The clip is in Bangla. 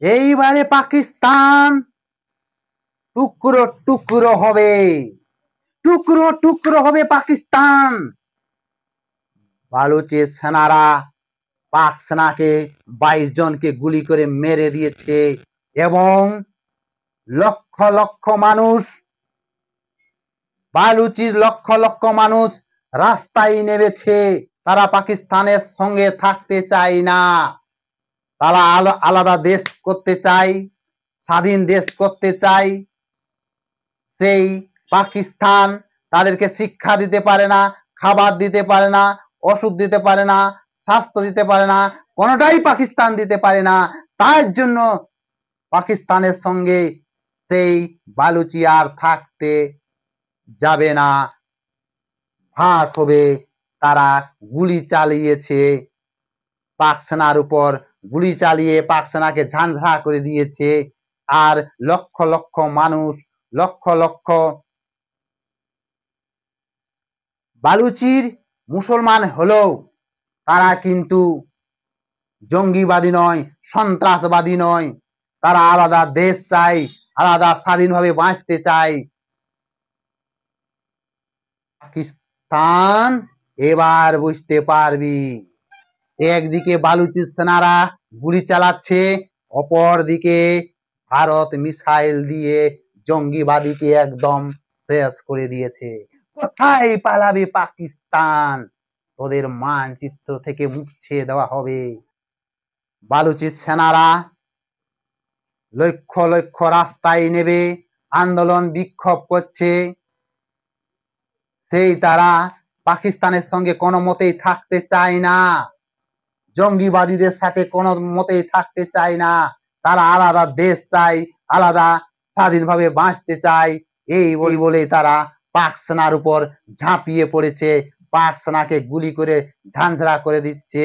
এইবারে পাকিস্তান টুকরো টুকরো হবে, টুকরো টুকরো হবে পাকিস্তান। বালুচের সেনারা পাক সেনাকে 22 জনকে গুলি করে মেরে দিয়েছে এবং লক্ষ লক্ষ মানুষ, বালুচির লক্ষ লক্ষ মানুষ রাস্তায় নেমেছে। তারা পাকিস্তানের সঙ্গে থাকতে চায় না, তারা আলাদা দেশ করতে চায়, স্বাধীন দেশ করতে চায়। সেই পাকিস্তান তাদেরকে শিক্ষা দিতে পারে না, খাবার দিতে পারে না, ওষুধ দিতে পারে না, স্বাস্থ্য দিতে পারে না, কোনোটাই পাকিস্তান দিতে পারে না। তার জন্য পাকিস্তানের সঙ্গে সেই বালুচি আর থাকতে যাবে না, ভাগ হবে। তারা গুলি চালিয়েছে পাক সেনার উপর, গুলি চালিয়ে পাক সেনাকে ঝাঁঝরা করে দিয়েছে। আর লক্ষ লক্ষ মানুষ, লক্ষ লক্ষ বালুচির মুসলমান হলেও তারা কিন্তু জঙ্গিবাদী নয়, সন্ত্রাসবাদী নয়। তারা আলাদা দেশ চায়, আলাদা স্বাধীনভাবে বাঁচতে চায়। পাকিস্তান এবার বুঝতে পারবি, একদিকে বালুচির সেনারা গুলি চালাচ্ছে, অপর দিকে ভারত মিসাইল দিয়ে জঙ্গিবাদীকে একদম শেষ করে দিয়েছে। কোথায় পালাবে পাকিস্তান? তোদের মানচিত্র থেকে মুছে দেওয়া হবে। বালুচির সেনারা লক্ষ লক্ষ রাস্তায় নেবে, আন্দোলন বিক্ষোভ করছে। সেই তারা পাকিস্তানের সঙ্গে কোনো মতেই থাকতে চায় না, জঙ্গিবাদীদের সাথে কোনো মতেই থাকতে চায় না। তারা আলাদা দেশ চায়, আলাদা স্বাধীনভাবে বাঁচতে চায়। এই বলে তারা পাক সেনার উপর ঝাঁপিয়ে পড়েছে, পাক সেনাকে গুলি করে ঝাঁঝরা করে দিচ্ছে।